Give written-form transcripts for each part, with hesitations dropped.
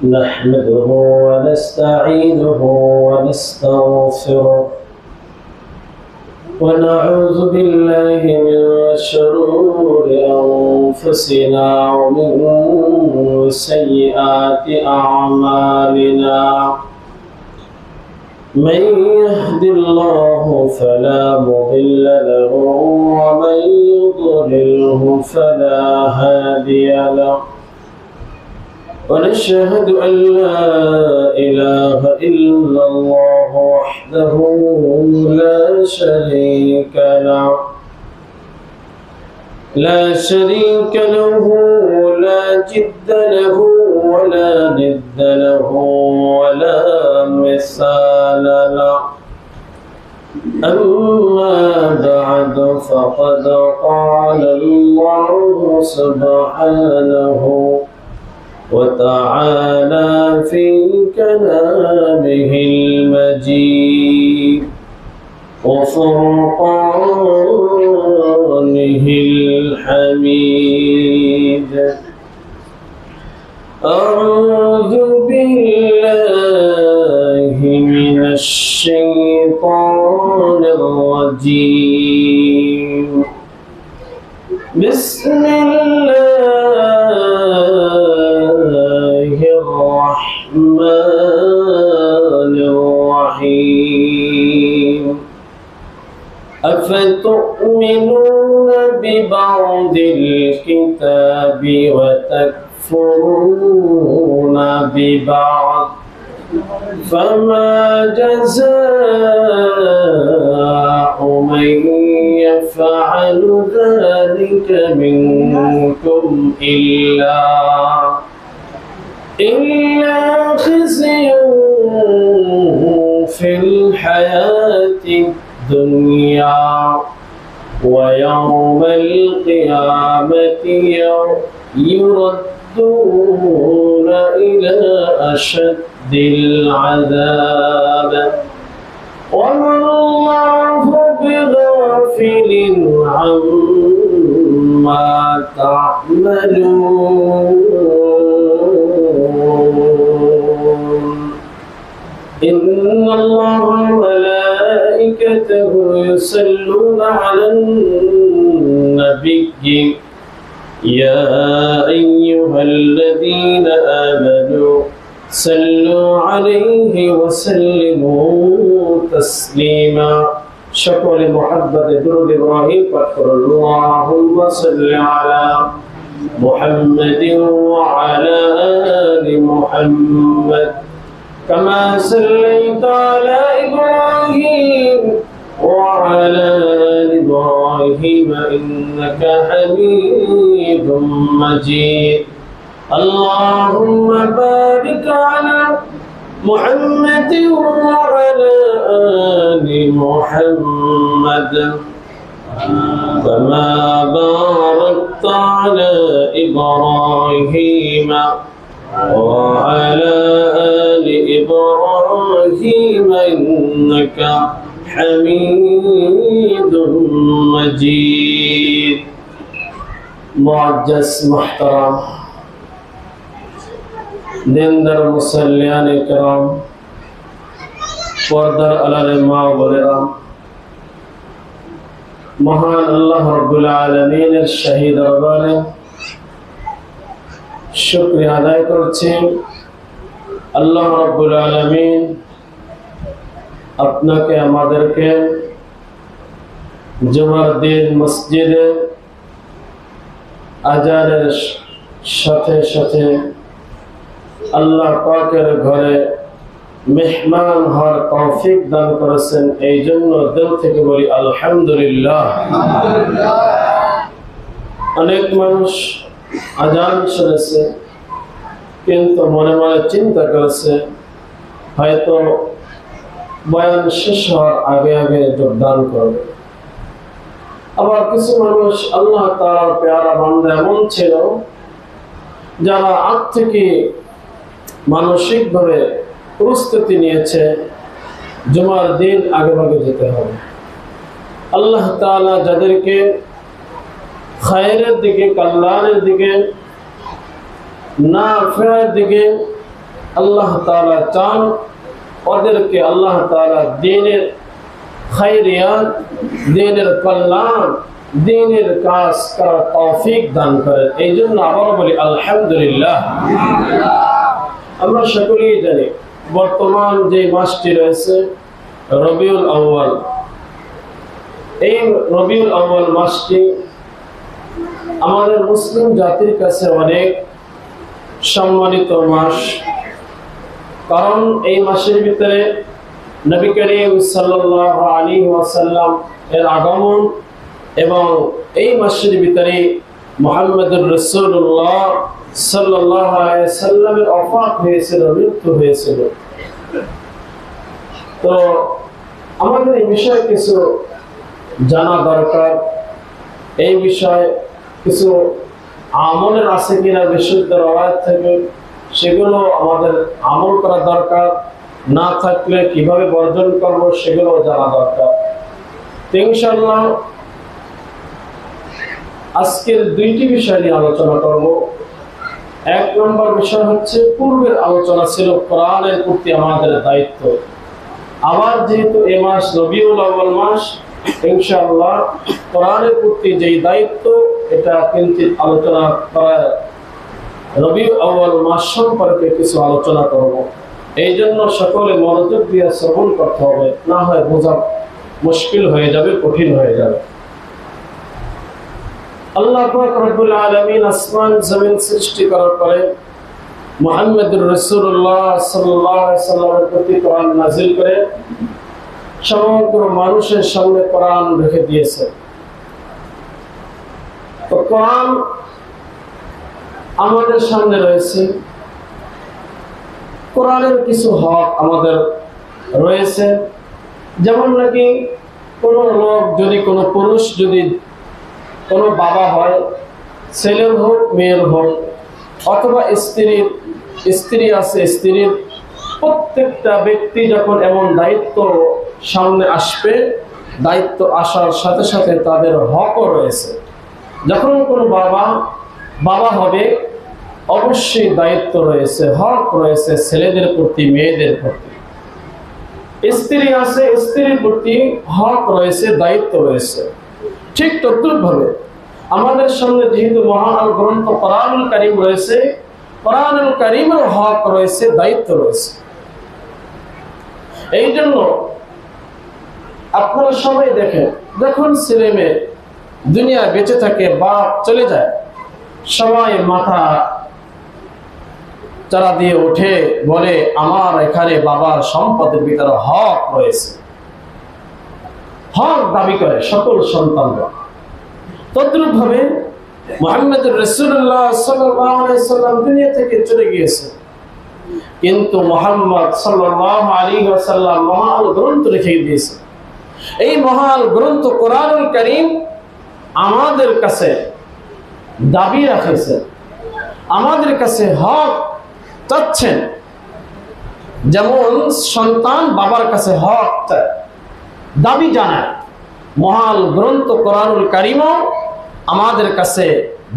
نحمده ونستعينه ونستغفره ونعوذ بالله من شرور أنفسنا ومن سيئات أعمالنا من يهد الله فلا مضل له ومن يضلله فلا هادي له ونشهد أن لا إله إلا الله وحده لا شريك له لا جد له ولا ند له ولا مثال له أما بعد فقد قال الله سبحانه وتعالى في كلامه المجيد وفرقانه الحميد أعوذ بالله من الشيطان الرجيم بسم الله الرحمن الرحيم أفتؤمنون ببعض الكتاب وتكفرون ببعض فما جزاء من يفعل ذلك منكم إلا خزي في الحياة الدنيا ويوم القيامة يردون إلى أشد العذاب وما الله بغافل عما تعملون إن الله وملائكته يصلون على النبي يا أيها الذين آمنوا صلوا عليه وسلموا تسليما شكر محبة درود إبراهيم فاذكر اللهم صل على محمد وعلى آل محمد كما صليت على إبراهيم وعلى آل إبراهيم إنك حميد مجيد اللهم بارك على محمد وعلى آل محمد كما باركت على إبراهيم وعلى آل إبراهيم إنك حميد مجيد معجز محترم দিনদার মুসল্লিয়ান ইকরাম পর্দার আড়ালে মা বোনেরা মহান আল্লাহ রাব্বুল আলামিনের শাহী দরবারে শুকরিয়া আদায় করছি আল্লাহ রাব্বুল আলামিন আপনাকে আমাদেরকে জুমার দিন মসজিদে আজানের সাথে সাথে আল্লাহ পাকের ঘরে মেহমান হওয়ার তৌফিক দান করেছেন এই জন্য দিল থেকে বলি আলহামদুলিল্লাহ। অনেক মানুষ আজান শুনেছে কিন্তু মনে মনে চিন্তা করেছে হয়তো বয়ান শেষ হওয়ার আগে আগে যোগদান করবে। আবার কিছু মানুষ আল্লাহ তাআলার পেয়ারা বান্দা এমন ছিল যারা আগ থেকে মানসিকভাবে প্রস্তুতি নিয়েছে জুমার দিন আগে ভাগে যেতে হবে। আল্লাহ তাআলা যাদেরকে খায়রের দিকে, কল্যাণের দিকে, নাফের দিকে আল্লাহ তাআলা চান ওদেরকে আল্লাহ তাআলা দ্বীনের খায়রিয়াত, দ্বীনের কল্যাণ, দ্বীনের কাজ করার তৌফিক দান করেন। এই জন্য আবার বলি আলহামদুলিল্লাহ। আমরা সকলেই জানি বর্তমান যে মাসটি রয়েছে রবিউল আউয়াল, এই রবিউল আউয়াল মাসটি আমাদের মুসলিম জাতির কাছে অনেক সম্মানিত মাস। কারণ এই মাসের ভিতরে নবী করিম সাল্লাল্লাহু আলাইহি ওয়াসাল্লাম এর আগমন এবং এই মাসের ভিতরে মুহাম্মদুর রাসূলুল্লাহ সাল্লাল্লাহু আলাইহি ওয়াসাল্লামের ওফাত হয়েছিল, মৃত্যু হয়েছিল। তো আমাদের এই বিষয়ে কিছু জানা দরকার। এই বিষয়ে কিছু আমলের আছে কিনা বিশুদ্ধ রওয়ায়াত থেকে, সেগুলো আমাদের আমল করা দরকার। না থাকলে কিভাবে বর্জন করব সেগুলো জানা দরকার। ইনশাআল্লাহ আজকের দুইটি বিষয় নিয়ে আলোচনা করব। এক নম্বর বিষয় হচ্ছে, পূর্বের আলোচনা ছিল কোরআনের প্রতি আমাদের দায়িত্ব। আবার যেহেতু এই মাস রবিউল আউয়াল মাস, ইনশাআল্লাহ কোরআনের প্রতি যেই দায়িত্ব এটা কিন্তু আলোচনা করা, রবিউল আউয়াল মাস সম্পর্কে কিছু আলোচনা করব। এই জন্য সকলে মনোযোগ দিয়ে শ্রবণ করতে হবে, না হয় বোঝা মুশকিল হয়ে যাবে, কঠিন হয়ে যাবে। আল্লাহ পাক রব্বুল আলামিন আসমান জমিন সৃষ্টি করার পরে মুহাম্মদুর রাসূলুল্লাহ সাল্লাল্লাহু আলাইহি ওয়াসাল্লামের প্রতি কোরআন নাযিল করে সমগ্র মানুষের সামনে কোরআন রেখে দিয়েছে। তো কোরআন আমাদের সামনে রয়েছে, কোরআনের কিছু হক আমাদের রয়েছে। যেমন নাকি কোনো লোক যদি, কোনো পুরুষ যদি কোনো বাবা হয়, ছেলের হোক মেয়ের হোক, অথবা স্ত্রী আছে, স্ত্রীর প্রত্যেকটা ব্যক্তি যখন এমন দায়িত্ব সামনে আসবে, দায়িত্ব আসার সাথে সাথে তাদের হকও রয়েছে। যখন কোনো বাবা হবে, অবশ্যই দায়িত্ব রয়েছে, হক রয়েছে ছেলেদের প্রতি, মেয়েদের প্রতি। স্ত্রী আছে, স্ত্রীর প্রতি হক রয়েছে, দায়িত্ব রয়েছে। ঠিক তদ্রুপভাবে আমাদের সামনে যেহেতু মহান গ্রন্থ কোরআনুল কারীম রয়েছে, কোরআনুল কারীমের হক রয়েছে, দায়িত্ব রয়েছে। এই জন্য আপনারা সবাই দেখেন, যখন ছেলে মেয়ে দুনিয়া বেঁচে থাকে, বাপ চলে যায়, সবাই মাথা চারা দিয়ে ওঠে, বলে আমার এখানে বাবার সম্পদের ভিতরে হক রয়েছে, হক দাবি করে সকল সন্তানরা। তদ্রুপভাবে মুহাম্মদুর রাসূলুল্লাহ সাল্লাল্লাহু আলাইহি ওয়াসাল্লাম দুনিয়া থেকে চলে গিয়েছে, কিন্তু মুহাম্মদ সাল্লাল্লাহু আলাইহি ওয়াসাল্লাম মহান গ্রন্থ রেখে দিয়েছে। এই মহান গ্রন্থ কোরআনুল কারীম আমাদের কাছে দাবি রাখেছে, আমাদের কাছে হক চাচ্ছেন। যেমন সন্তান বাবার কাছে হক চায়, দাবি জানায়, মহান গ্রন্থ কোরআনুল কারীমও আমাদের কাছে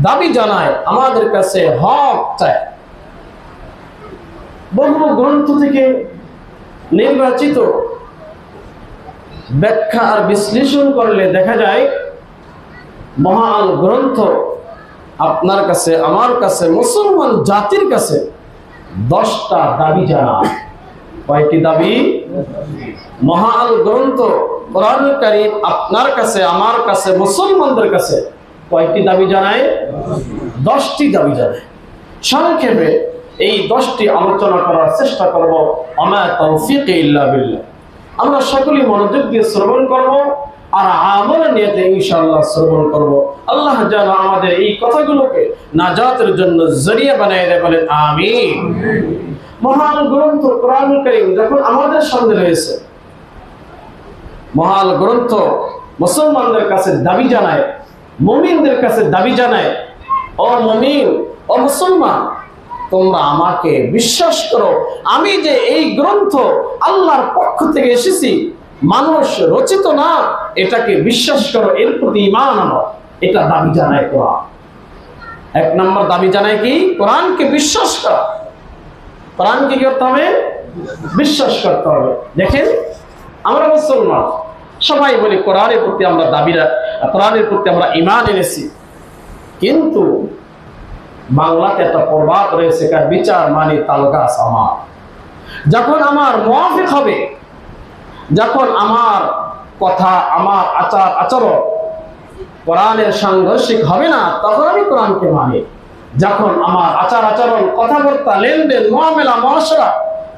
দাবি জানায়, আমাদের কাছে হক চায়। বহু গ্রন্থ থেকে নির্বাচিত ব্যাখ্যা আর বিশ্লেষণ করলে দেখা যায়, মহান গ্রন্থ আপনার কাছে, আমার কাছে, মুসলমান জাতির কাছে 10টা দাবি জানায়। কয়টি দাবি? মহান গ্রন্থ কোরআনুল কারীম আপনার কাছে, আমার কাছে, মুসলমানদের কাছে কয়টি দাবি জানায়? 10টি দাবি জানায়। সংক্ষেপে এই 10টি আলোচনা করার চেষ্টা করব। আমা তৌফিক ইল্লা বিল্লাহ। আমরা সকলেই মনোযোগ দিয়ে শ্রবণ করব আর আমল নিয়ে ইনশাআল্লাহ শ্রবণ করব। আল্লাহ যেন আমাদের এই কথাগুলোকে নাজাতের জন্য জরিয়া বানিয়ে দেয়, বলেন আমিন। মহান গ্রন্থ কোরআনুল কারীম যখন আমাদের সামনে রয়েছে, মহান গ্রন্থ মুসলমানদের কাছে দাবি জানায়, মুমিনদের কাছে দাবি জানায়, ও মুমিন, ও মুসলমান, তোমরা আমাকে বিশ্বাস করো, আমি যে এই গ্রন্থ আল্লাহর পক্ষ থেকে এসেছি, মানুষ রচিত না, এটাকে বিশ্বাস করো, এর প্রতি ঈমান আনো। এটা দাবি জানায় কোরআন। 1 নম্বর দাবি জানায় কি? কোরআনকে বিশ্বাস করা। কোরআনকে কি করতে হবে? বিশ্বাস করতে হবে। দেখেন আমরা মুসলমান সবাই বলি কোরআনের প্রতি আমরা কোরআনের প্রতি আমরা ঈমান এনেছি, কিন্তু বাংলাতে একটা প্রবাদ রয়েছে, বিচার মানে তালগাছ আমার। যখন আমার মুয়াফিক হবে, যখন আমার কথা আমার আচার আচরণ কোরআনের সাংঘর্ষিক হবে না, তখন আমি কোরআনকে মানি। যখন আমার আচার আচরণ কথাবার্তা লেনদেন মুআমালা মুআশারা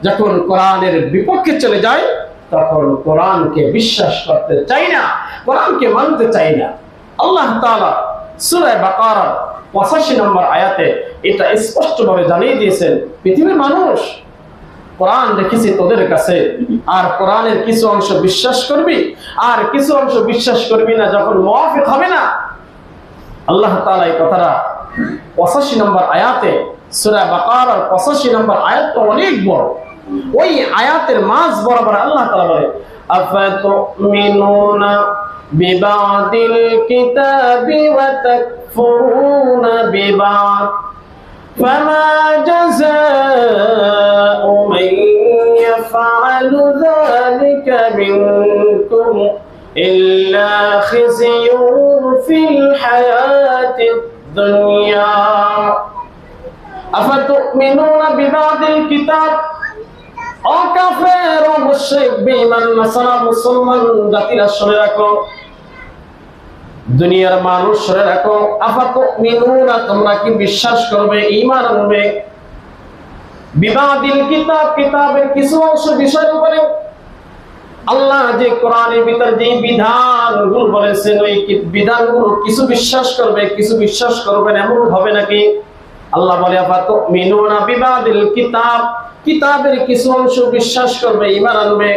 যখন কোরআনের বিপক্ষে চলে যায়, তখন কোরআনকে বিশ্বাস করতে চাই না, কোরআনকে মানতে চাই না। আল্লাহ তাআলা সূরা বাকারা 85 নম্বর আয়াতে এটা স্পষ্টভাবে জানিয়ে দিয়েছেন, পৃথিবীর মানুষ কোরআন রেখেছি তোদের কাছে, আর কোরআনের কিছু অংশ বিশ্বাস করবি আর কিছু অংশ বিশ্বাস করবি না, যখন মুওয়াফিক হবে না। আল্লাহ তাআলা এই কথাটা 85 নম্বর আয়াতে, সূরা বাকারার 85 নম্বর আয়াতটা অনেক বড়। ওই আয়াতের মাঝ বরাবর আল্লাহ তাআলা বলে, আফাতুমিনুনা বিবাদিল কিতাবি ওয়া তাকফুরুনা বিবাদ فما جزاء من يفعل ذلك منكم إلا خزي في الحياة الدنيا أفتؤمنون ببعض الكتاب ও কাফের ও মুশরিক বেঈমান নাসারা মুসলমান জাতিরা শুনে রাখো, দুনিয়ার মানুষ শুনে রাখো, আফাতুমিনুনা তোমরা কি বিশ্বাস করবে, ঈমান আনবে, বিবাদিল কিতাব কিতাবের কিছু অংশ বিষয়ের উপরে। আল্লাহ যে কোরআনের ভিতর যে বিধানগুলো বলেছেন, ওই বিধানগুলো কিছু বিশ্বাস করবে কিছু বিশ্বাস করবে না, এমন হবে নাকি? আল্লাহ বলে আফাতুমিনুনা বিবাদিল কিতাব, কিতাবের কিছু অংশ বিশ্বাস করবে ঈমান আনবে,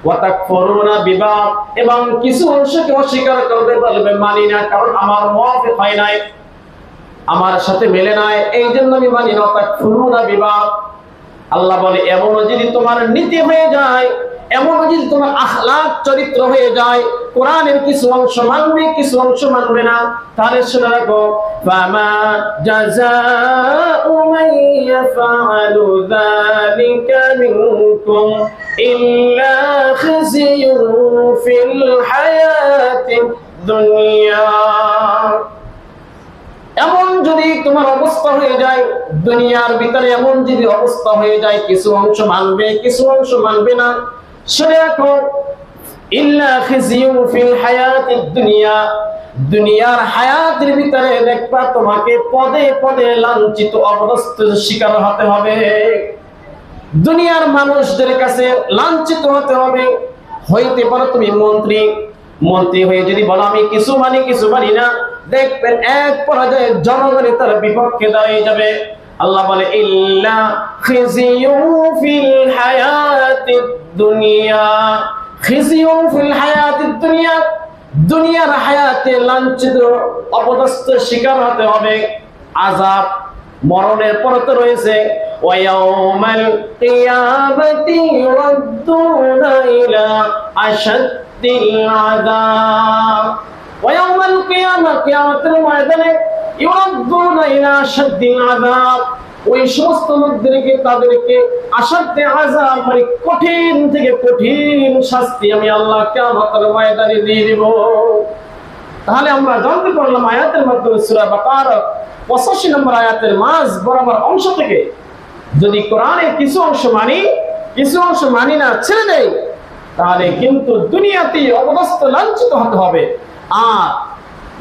ওয়া তাকফুরুনা বিবাদ এবং কিছু অংশকে অস্বীকার করবে, বলবে মানি না, কারণ আমার মুওয়াফিক হয় নাই, আমার সাথে মেলে নাই, এই জন্য আমি মানি না। তাকফুরুনা বিবাদ। আল্লাহ বলে এমন যদি তোমার নীতি হয়ে যায়, এমন যদি তোমার আখলাক চরিত্র হয়ে যায়, কোরআনের কিছু অংশ মানবে কিছু অংশ মানবে না, তাহলে শুনে রাখো, ফামা জাযাউ মান ইয়াফআলু যালিকা মিনকুম ইল্লা খিজিয়ুন ফিল হায়াতিদ দুনিয়া। এমন যদি তোমার অবস্থা হয়ে যায়, দুনিয়ার ভিতরে এমন যদি অবস্থা হয়ে যায়, কিছু অংশ মানবে কিছু অংশ মানবে না, শুনে রাখো, ইল্লা খিজিয়ুন ফিল হায়াতিদ দুনিয়া, দুনিয়ার হায়াতের ভিতরে দেখবা তোমাকে পদে পদে লাঞ্ছিত অবস্থার শিকার হতে হবে, দুনিয়ার মানুষদের কাছে লাঞ্ছিত হতে হবে। হইতে পারো তুমি মন্ত্রী হয়ে যদি বলো আমি কিছু মানি কিছু মানি না, দেখবেন এক পর্যায়ে জনগণই তার বিপক্ষে দাঁড়িয়ে যাবে। আল্লাহ বলে ইল্লা খিজিয়ুন ফিল হায়াতিদ দুনিয়া, খিজিয়ুন ফিল হায়াতিদ দুনিয়া, দুনিয়ার হায়াতে লাঞ্ছিত অপদস্থের শিকার হতে হবে। আযাব মরণের পর তো রয়েছে, ওয়া ইয়াউমাল কিয়ামাতি ইউরাদ্দুনা ইলা আশাদ্দিল আযাব, ওয়া ইয়াউমাল কিয়ামা, কিয়ামতের ময়দানে ইউরাদ্দুনা ইলা আশাদ্দিল আযাব, ওই সমস্ত লোকদেরকে তাদেরকে আশাদ্দে আযাব মানে কঠিন থেকে কঠিন শাস্তি আমি আল্লাহ কিয়ামতের ময়দানে দিয়ে দেব। তাহলে আমরা জানতে পারলাম আয়াতের মাধ্যমে সূরা বাকারা 85 নম্বর আয়াতের মাঝ বরাবর অংশ থেকে যদি কোরআনের কিছু অংশ মানি কিছু অংশ মানি না, ছেড়ে দেই, তাহলে কিন্তু দুনিয়াতেই অবস্থা লাঞ্ছিত হতে হবে, আর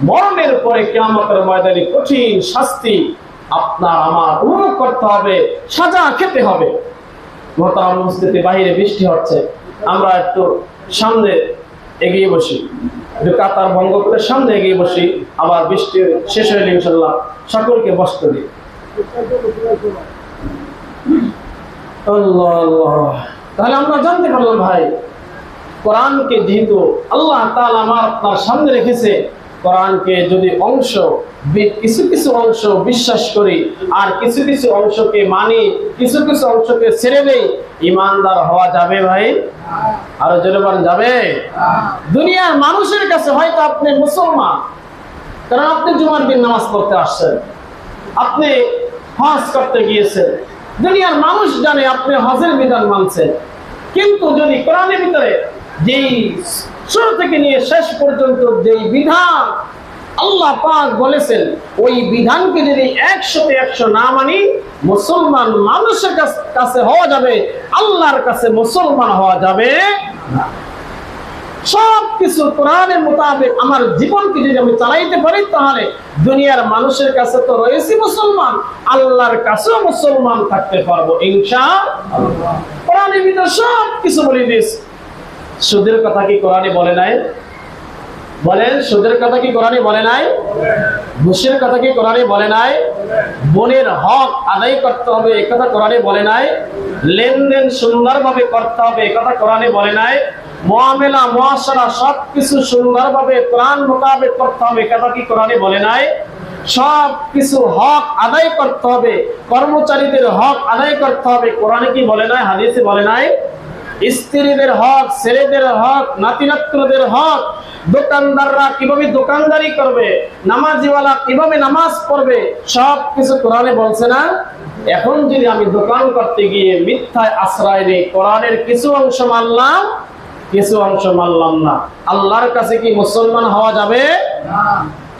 মরণের পরে কিয়ামতের ময়দানে কঠিন শাস্তি আপনার আমার উপভোগ করতে হবে, সাজা খেতে হবে। মোহতারাম উপস্থিতি, বাহিরে বৃষ্টি হচ্ছে, আমরা একটু সামনে এগিয়ে বসি, একটু কাতার ভঙ্গ করে সামনে এগিয়ে বসি, আবার বৃষ্টি শেষ হইলে ইনশাআল্লাহ সকলকে বসতে দিই। আল্লাহ আল্লাহ। তাহলে আমরা জানতে পারলাম ভাই, কোরআনকে যেহেতু আল্লাহ তাআলা আমার আপনার সামনে রেখেছে, কোরআনকে যদি কিছু কিছু অংশ বিশ্বাস করি আর কিছু কিছু অংশকে মানি, কিছু কিছু অংশকে ছেড়ে দেই, ঈমানদার হওয়া যাবে ভাই? আরো জোরে বলেন, যাবে? দুনিয়ার মানুষের কাছে হয়তো আপনি মুসলমান, কারণ আপনি জুমার দিন নামাজ পড়তে আসছেন, আপনি হজ করতে গিয়েছেন, দুনিয়ার মানুষ জানে আপনি হজের বিধান মানছেন, কিন্তু যদি কোরআনের ভিতরে যেই শুরু থেকে নিয়ে শেষ পর্যন্ত যেই বিধান আল্লাহ পাক বলেছেন, ওই বিধানকে যদি 100-100 না মানি, মুসলমান মানুষের কাছে হওয়া যাবে, আল্লাহর কাছে মুসলমান হওয়া যাবে না। সবকিছু কোরআনের মোতাবেক আমার জীবনকে যদি আমি চালাইতে পারি, তাহলে দুনিয়ার মানুষের কাছে তো রয়েছি মুসলমান, আল্লাহর কাছেও মুসলমান থাকতে পারবো ইনশাআল্লাহ। কোরআনের ভিতরে সবকিছু বলে দিয়েছে। সুদের কথা কি কোরআনে বলে নাই? বলেন, সুদের কথা কি কোরআনে বলে নাই? ঘুষের কথা কি কোরআনে বলে নাই? বোনের হক আদায় করতে হবে এই কথা কোরআনে বলে নাই? লেনদেন সুন্দরভাবে করতে হবে এই কথা কোরআনে বলে নাই? মুআমেলা মুআশারা সবকিছু সুন্দরভাবে কোরআন মোতাবেক করতে হবে এই কথা কি কোরআনে বলে নাই? সব কিছু হক আদায় করতে হবে, কর্মচারীদের হক আদায় করতে হবে, কোরআনে কি বলে নাই? হাদিসে বলে নাই? স্ত্রীদের হক, ছেলেদের হক, নাতিনাতদের হক, দোকানদাররা কিভাবে দোকানদারি করবে, নামাজিওয়ালা কিভাবে নামাজ পড়বে, সব কিছু কোরআনে বলছে না? এখন যদি আমি দোকান করতে গিয়ে মিথ্যায় আশ্রয় নেই, কোরআনের কিছু অংশ মানলাম, কিছু অংশ মানলাম না, আল্লাহর কাছে কি মুসলমান হওয়া যাবে?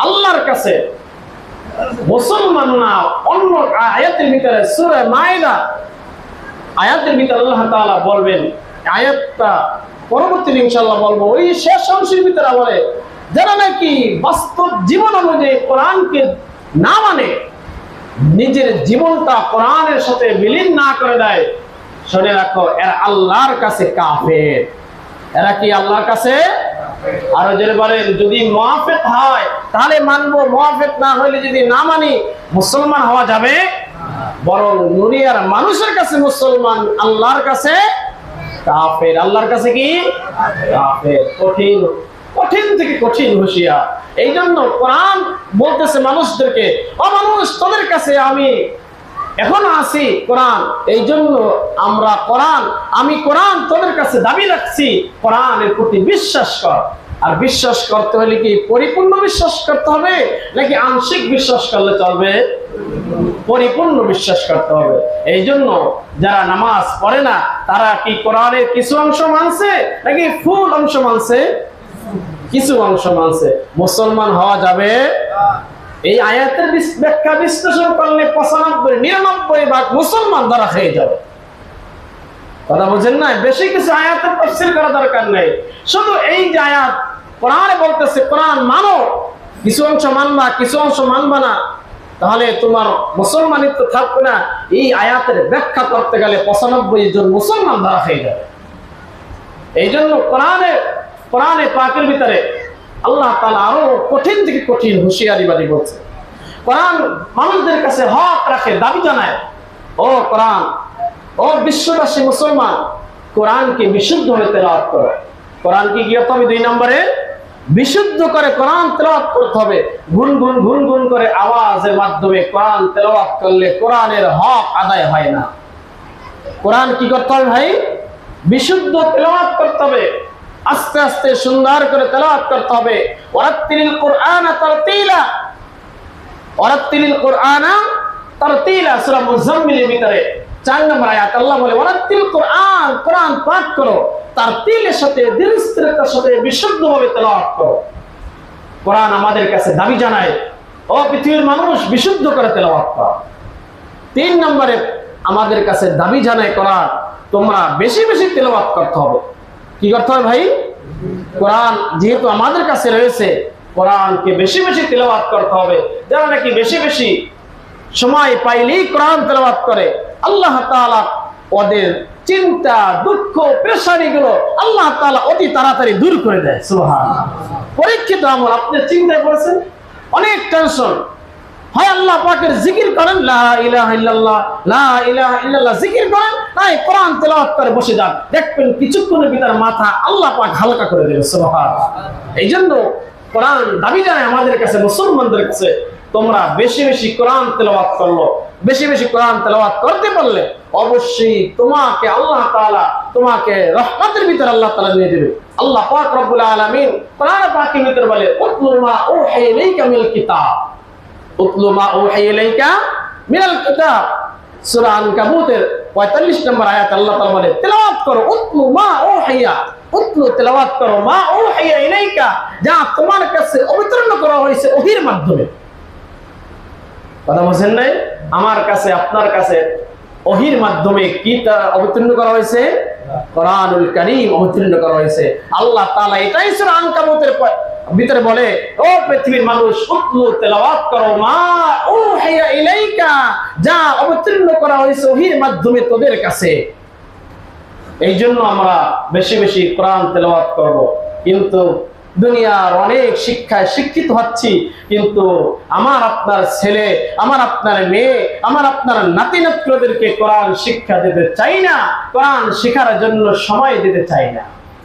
আল্লাহর কাছে মুসলমান না। অন্য আয়াতের ভিতরে সূরা মাইদা আয়াতের ভিতরে আল্লাহ তাআলা বলবেন, আয়াতটা পরবর্তী ইনশাআল্লাহ বলবো, ওই শেষ অংশের ভিতরে বলে, যারা নাকি বাস্তব জীবন অনুযায়ী কোরআনকে না মানে, নিজের জীবনটা কোরআনের সাথে বিলীন না করে দেয়, শুনে রাখো, এরা আল্লাহর কাছে কাফের। এরা কি আল্লাহর কাছে? আরো যদি বলেন, যদি মুআফিক হয় তাহলে মানবো, মুআফিক না হইলে যদি না মানি, মুসলমান হওয়া যাবে? বরং দুনিয়ার মানুষের কাছে মুসলমান, আল্লাহর কাছে কাফের। আল্লাহর কাছে কি? কাফের। কঠিন, কঠিন থেকে কঠিন হুঁশিয়ার। এই জন্য কোরআন বলতেছে মানুষদেরকে, ও মানুষ, তোদের কাছে আমি এখনো আছি কোরআন, এই জন্য আমরা কোরআন, আমি কোরআন তোদের কাছে দাবি রাখছি, কোরআনের প্রতি বিশ্বাস কর। আর বিশ্বাস করতে হলে কি পরিপূর্ণ বিশ্বাস করতে হবে, নাকি আংশিক বিশ্বাস করলে চলবে? পরিপূর্ণ বিশ্বাস করতে হবে। এই জন্য যারা নামাজ পড়ে না, তারা কি কোরআনের কিছু অংশ মানছে, নাকি ফুল অংশ মানছে? কিছু অংশ মানছে। মুসলমান হওয়া যাবে? এই আয়াতের ব্যাখ্যা বিশ্লেষণ করলে 95-99 মুসলমান ধরা খেয়ে যাবে। কথা বুঝেন না? বেশি কিছু আয়াতের তাফসীর করা দরকার নেই। শুধু এই যে আয়াত কোরআনে বলতেছে কোরআন মানো, কিছু অংশ মানবা, কিছু অংশ মানবা না, তাহলে তোমার মুসলমানিত্ব থাকবে না। এই আয়াতের ব্যাখ্যা করতে গেলে 95 জন মুসলমান ধরা খেয়ে যাবে। এই জন্য কোরআনে পাকের ভিতরে আল্লাহ তাআলা আরো কঠিন থেকে কঠিন হুঁশিয়ারি বাড়ি বলছে। কোরআন মানুষদের কাছে হক রাখে, দাবি জানায়, ও কোরআন, ও বিশ্ববাসী মুসলমান, কোরআনকে বিশুদ্ধভাবে তেলাওয়াত করো। কোরআন কি করতে হবে? 2 নম্বরে বিশুদ্ধ করে কোরআন তেলাওয়াত করতে হবে। গুনগুন গুনগুন করে আওয়াজের মাধ্যমে কোরআন তেলাওয়াত করলে কোরআনের হক আদায় হয় না। কোরআন কি করতে হবে ভাই? বিশুদ্ধ তেলাওয়াত করতে হবে, আস্তে আস্তে সুন্দর করে তেলাওয়াত করতে হবে। ওয়ারাত্তিলিল কুরআনা তারতিলা, ওয়ারাত্তিলিল কুরআনা তারতিলা, সূরা মুজাম্মিলের ভিতরে 4 নম্বর আয়াত আল্লাহ বলে, ওয়ারাত্তিল কুরআন, কোরআন পাঠ করো, তারতিলের সাথে, ধীরস্থিরতার সাথে বিশুদ্ধভাবে তেলাওয়াত করো। কোরআন আমাদের কাছে দাবি জানায়, ও পৃথিবীর মানুষ, বিশুদ্ধ করে তেলাওয়াত করো। 3 নম্বরে আমাদের কাছে দাবি জানায় কোরআন, তোমরা বেশি বেশি তেলাওয়াত করতে হবে। কি করতে হবে ভাই? কোরআন যেহেতু আমাদের কাছে রয়েছে, কোরআনকে বেশি বেশি তেলাওয়াত করতে হবে। যারা নাকি বেশি বেশি সময় পাইলেই কোরআন তেলাওয়াত করে, আল্লাহ তাআলা ওদের চিন্তা, দুঃখ, পেরেশানি গুলো আল্লাহ তাআলা অতি তাড়াতাড়ি দূর করে দেয়। সুবহানাল্লাহ। পরীক্ষিত আমল। আপনি চিন্তায় পড়েছেন, অনেক টেনশন হয়, আল্লাহ পাকের জিকির করেন, লা ইলাহা ইল্লাল্লাহ, লা ইলাহা ইল্লাল্লাহ জিকির করেন, তাই কোরআন তেলাওয়াত করে বসে যান, দেখবেন কিছুক্ষণের ভিতর মাথা আল্লাহ পাক হালকা করে দেবে। সুবহানাল্লাহ। এই জন্য কোরআন দাবি জানায় আমাদের কাছে, মুসলমানদের কাছে, তোমরা বেশি বেশি কোরআন তেলাওয়াত করলো, বেশি বেশি কোরআন তেলাওয়াত করতে পারলে অবশ্যই তোমাকে আল্লাহ তাআলা, তোমাকে রহমতের ভিতরে আল্লাহ তাআলা নিয়ে দেবে। আল্লাহ পাক রব্বুল আলামিন কোরআন পাকের ভিতরে বলে, উতলু মা উহিয়া ইলাইকা মিনাল কিতাব, উতলু মা উহিয়া ইলাইকা মিনাল কিতাব। সূরা আনকাবুতের 45 নম্বর আয়াত আল্লাহ তাআলা বলে তেলাওয়াত করো, উতলু মা উহিয়া, উতলু তেলাওয়াত করো মা উহিয়া ইলাইকা, যা তোমার কাছে অবতীর্ণ করা হয়েছে ওহীর মাধ্যমে। কথা বুঝেন নাই? আমার কাছে আপনার কাছে ওহীর মাধ্যমে কি অবতীর্ণ করা হয়েছে? কোরআনুল কারীম অবতীর্ণ করা হয়েছে। আল্লাহ তাআলা এটাই সূরা আনকাবুতের ভিতরে বলে, ও পৃথিবীর মানুষ, উতলু তেলাওয়াত করো মা উহিয়া ইলাইকা, যা অবতীর্ণ করা হয়েছে ওহীর মাধ্যমে তোদের কাছে। এই জন্য আমরা বেশি বেশি কোরআন তেলাওয়াত করব। কিন্তু দুনিয়ার অনেক শিক্ষায় শিক্ষিত হচ্ছি, কিন্তু আমার আপনার ছেলে, আমার আপনার মেয়ে, আমার আপনার নাতি নাতনিদেরকে কোরআন শিক্ষা দিতে চাই না, কোরআন শেখার জন্য সময় দিতে চাই না।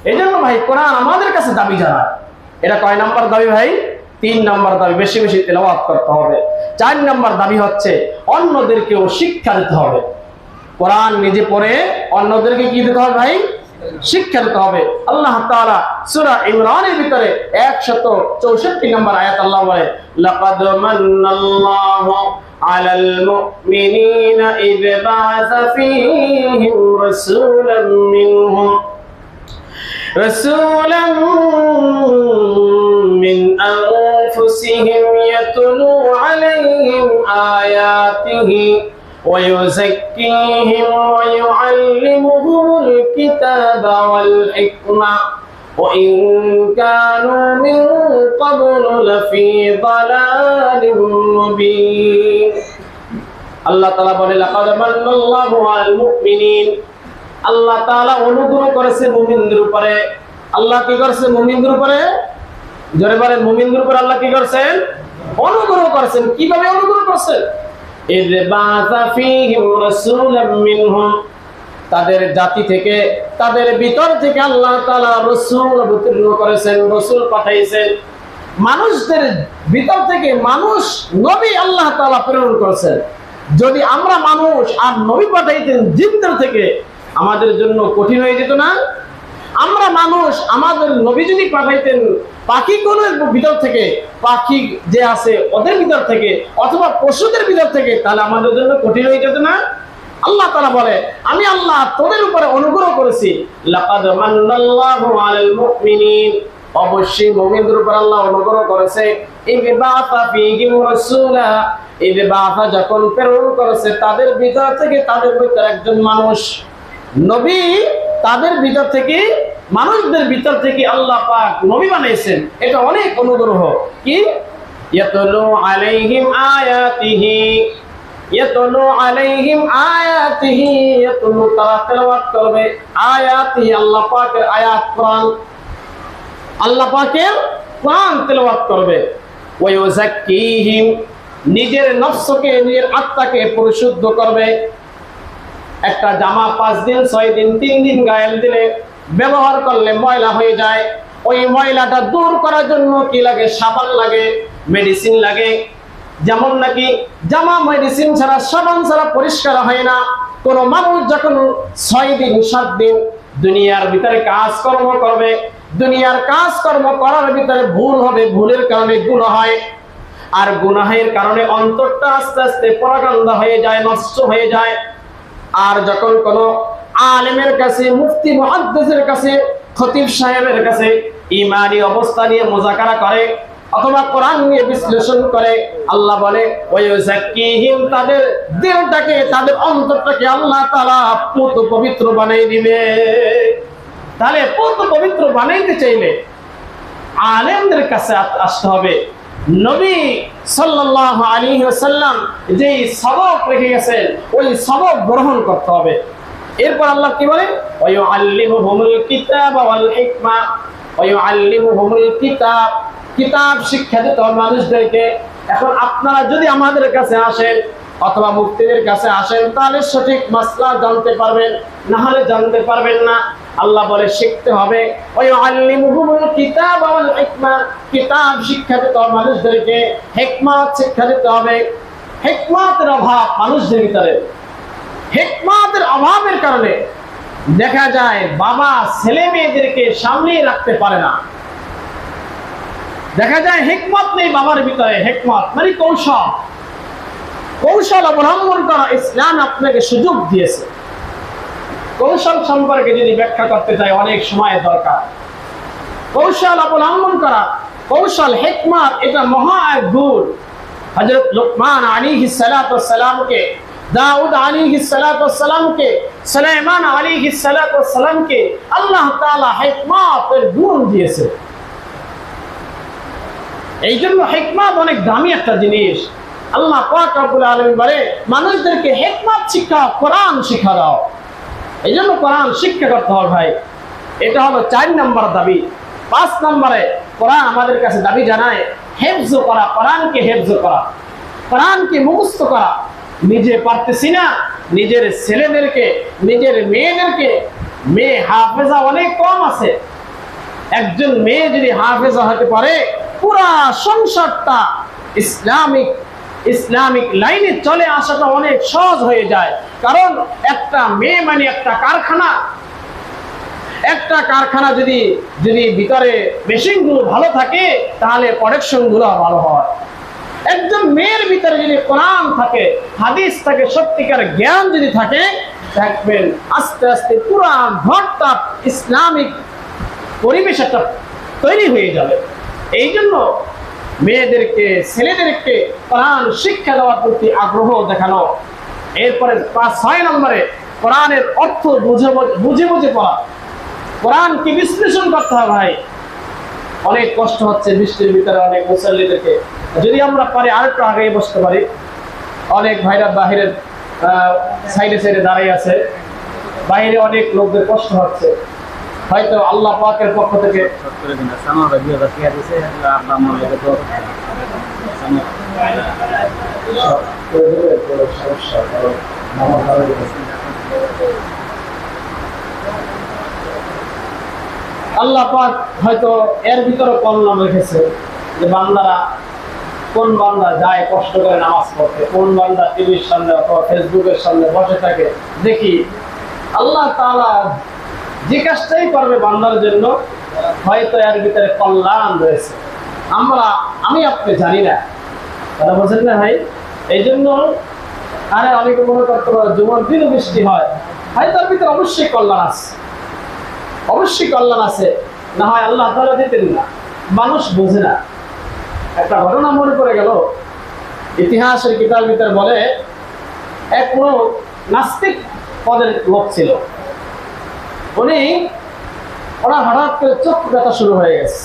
এই জন্য ভাই কোরআন আমাদের কাছে দাবি জানা। এটা কয় নাম্বার দাবি ভাই? 3 নাম্বার দাবি, বেশি বেশি তেলাওয়াত করতে হবে। 4 নাম্বার দাবি হচ্ছে অন্যদেরকেও শিক্ষা দিতে হবে। কোরআন নিজে পড়ে অন্যদেরকে কি দিতে হবে ভাই? শিক্ষা দিতে হবে। আল্লাহ তাআলা সূরা ইমরানের ভিতরে 164 নম্বর আয়াত আল্লাহ বলে, লাকাদ মান্নাল্লাহু আলাল মুমিনিনা ইয বা'আসা ফীহিম রাসূলাম মিনহুম মিন আনফুসিহিম ইয়াতলু আলাইহিম আয়াতিহি ويزكيهم ويعلمهم الكتاب والحكمة وإن كانوا من قبل لفي ضلال مبين। আল্লাহ তাআলা বলে, লাকাদ মান্নাল্লাহু আলাল মুমিনিন, আল্লাহ তাআলা অনুগ্রহ করেছে মুমিনদের উপরে। আল্লাহ কি করেছে মুমিনদের উপরে? জোরে বলেন, মুমিনদের উপরে আল্লাহ কি করেছেন? অনুগ্রহ করেছেন। কিভাবে অনুগ্রহ করেছেন? তাদের জাতি থেকে, তাদের ভিতর থেকে আল্লাহ তাআলা রাসূল অবতীর্ণ করেছেন, রাসূল পাঠাইছেন। মানুষদের ভিতর থেকে মানুষ নবী আল্লাহ তাআলা প্রেরণ করেছেন। যদি আমরা মানুষ আর নবী পাঠাইতেন জিনদের থেকে, আমাদের জন্য কঠিন হয়ে যেত না? আমরা মানুষ, আমাদের নবী যদি পাঠাইতেন পাখি কোন ভিতর থেকে, পাখি যে আছে ওদের ভিতর থেকে, অথবা পশুদের ভিতর থেকে, তাহলে আমাদের জন্য কঠিন হয়ে যেত না? আল্লাহ তাআলা বলে, আমি আল্লাহ তোদের উপরে অনুগ্রহ করেছি। লাকাদ মান্নাল্লাহু আলাল মুমিনিন, অবশ্যই মুমিনদের উপর আল্লাহ অনুগ্রহ করেছে। ইযবাতা ফীহিম রাসূলা, ইযবাতা যখন প্রেরণ করেছে তাদের ভিতর থেকে, তাদের ভিতর একজন মানুষ নবী, তাদের ভিতর থেকে, মানুষদের ভিতর থেকে আল্লাহ পাক নবী বানাইছেন। এটা অনেক অনুগ্রহ। কি? ইয়াতলু আলাইহিম আয়াতিহি, ইয়াতলু আলাইহিম আয়াতিহি, ইয়াতলু তারা তেলাওয়াত করবে আয়াতিহি, আল্লাহ পাকের আয়াত কোরআন, আল্লাহ পাকের কোরআন তেলাওয়াত করবে। ওয়া ইউযাক্কিহিম, নিজের নফসকে, নিজের আত্মাকে পরিশুদ্ধ করবে। একটা জামা 5 দিন 6 দিন 3 দিন গায়ে দিলে, ব্যবহার করলে ময়লা হয়ে যায়। ওই ময়লাটা দূর করার জন্য কি লাগে? সাবান লাগে, মেডিসিন লাগে। যেমন নাকি জামা মেডিসিন ছাড়া, সাবান ছাড়া পরিষ্কার হয় না। কোন মানুষ যখন 6 দিন 7 দিন দুনিয়ার ভিতরে কাজকর্ম করবে, দুনিয়ার কাজকর্ম করার ভিতরে ভুল হবে, ভুলের কারণে গুনাহ হয়, আর গুনাহের কারণে অন্তরটা আস্তে আস্তে পরাগন্ধা হয়ে যায়, নষ্ট হয়ে যায়। আর যখন কোন আলেমের কাছে, মুফতি মুহাদ্দিসের কাছে, খতিব সাহেবের কাছে ঈমানি অবস্থা নিয়ে মুযাকারা করে, অথবা কোরআন নিয়ে বিশ্লেষণ করে, আল্লাহ বলে ওয়ায়ুযাক্কিহিম, তাদের দিলটাকে, তাদের অন্তরটাকে আল্লাহ তাআলা পুত পবিত্র বানিয়ে দিবে। তাহলে পুত পবিত্র বানাইতে চাইলে আলেমদের কাছে আসতে হবে। নবী সাল্লাল্লাহু আলাইহি ওয়াসাল্লাম যে সবক রেখে গেছেন, ওই সবক গ্রহণ করতে হবে। এরপর আল্লাহ কি বলে? ওয়ায়ুআল্লিমুহুমুল কিতাবা ওয়াল হিকমা, ওয়ায়ুআল্লিমুহুমুল কিতাব, কিতাব শিক্ষা দিতে হবে মানুষদেরকে। এখন আপনারা যদি আমাদের কাছে আসেন অথবা মুফতিদের কাছে আসেন, তাহলে সঠিক মাসলা জানতে পারবেন, না হলে জানতে পারবেন না। আল্লাহ বলে শিখতে হবে। ওয়ায়ুআল্লিমুহুমুল কিতাবা ওয়াল হিকমা, কিতাব শিক্ষা দিতে হবে মানুষদেরকে, হিকমত শিক্ষা দিতে হবে। হিকমতের অভাব মানুষদের ভিতরে, হিকমতের অভাবের কারণে দেখা যায় বাবা ছেলে মেয়েদেরকে সামনে রাখতে পারে না। দেখা যায় হিকমত নেই বাবার ভিতরে, হিকমত মানে কৌশল। কৌশল অবলম্বন করা ইসলাম আপনাকে সুযোগ দিয়েছে। কৌশল সম্পর্কে যদি ব্যাখ্যা করতে চাই অনেক সময় দরকার। কৌশল অবলম্বন করা, কৌশল হিকমত, এটা মহা এক গুণ। হযরত লুকমান আলাইহিস সালাতু ওয়াস সালামকে, দাউদ আলাইহিস সালাতু ওয়াস সালামকে, সুলাইমান আলাইহিস সালাতু ওয়াস সালামকে আল্লাহ তাআলা হিকমতের গুণ দিয়েছে। এই জন্য হিকমত অনেক দামি একটা জিনিস। আল্লাহ পাক রব্বুল আলামিন বলে মানুষদেরকে হিকমত শিক্ষা, কোরআন শিক্ষা দাও। এই জন্য কোরআন শিক্ষা করতে হবে ভাই। এটা হলো 4 নম্বর দাবি। 5 নম্বরে কোরআন আমাদের কাছে দাবি জানায় হেফজ করা, কোরআনকে হেফজ করা, কোরআনকে মুখস্থ করা। নিজে পারতেছি না, নিজের ছেলেদেরকে, নিজের মেয়েদেরকে, মেয়ে হাফেজা অনেক কম আছে, একজন মেয়ে যদি হাফেজা হতে পারে পুরা সংসারটা ইসলামিক লাইনে চলে আসাটা অনেক সহজ হয়ে যায়। কারণ একটা মেয়ে মানে একটা কারখানা। একটা কারখানা যদি ভিতরে মেশিনগুলো ভালো থাকে তাহলে প্রোডাকশনগুলো ভালো হয়। একজন মেয়ের ভিতরে যদি কোরআন থাকে, হাদিস থাকে, সত্যিকার জ্ঞান যদি থাকে, দেখবেন আস্তে আস্তে পুরো ঘরটা ইসলামিক পরিবেশ একটা তৈরি হয়ে যাবে। এই জন্য মেয়েদেরকে, ছেলেদেরকে কোরআন শিক্ষা দেওয়ার প্রতি আগ্রহ দেখানো। এরপরে 6 নম্বরে কোরআনের অর্থ বুঝে পড়া। কোরআনকে বিশ্লেষণ করতে হবে ভাই। অনেক কষ্ট হচ্ছে বৃষ্টির ভিতরে অনেক মুসল্লিদেরকে। যদি আমরা পারি আরেকটু আগে বসতে পারি। অনেক ভাইরা বাহিরের সাইডে দাঁড়িয়ে আছে, বাইরে অনেক লোকদের কষ্ট হচ্ছে। হয়তো আল্লাহ পাকের পক্ষ থেকে আল্লাহ পাক হয়তো এর ভিতরে কলম রেখেছে যে বান্দারা, কোন বান্দা যায় কষ্ট করে নামাজ পড়তে, কোন বান্দা টিভির সামনে অথবা ফেসবুকের সামনে বসে থাকে। দেখি আল্লাহ তাআলা যে কাজটাই করবে বান্দার জন্য হয়তো এর ভিতরে কল্যাণ রয়েছে, আমি আপনি জানি না। কথা বলছেন না ভাই? এই জন্য আরে অনেকে মনে করতে পারে জুমার দিনও বৃষ্টি হয়, হয়তো এর ভিতরে অবশ্যই কল্যাণ আছে, অবশ্যই কল্যাণ আছে। না হয় আল্লাহ তাআলা দিতেন না, মানুষ বোঝে না। একটা ঘটনা মনে পড়ে গেল, ইতিহাসের কিতাবের ভিতরে বলে এক নাস্তিক পদের লোক ছিল। ওনার হঠাৎ করে চোখ ব্যথা শুরু হয়ে গেছে।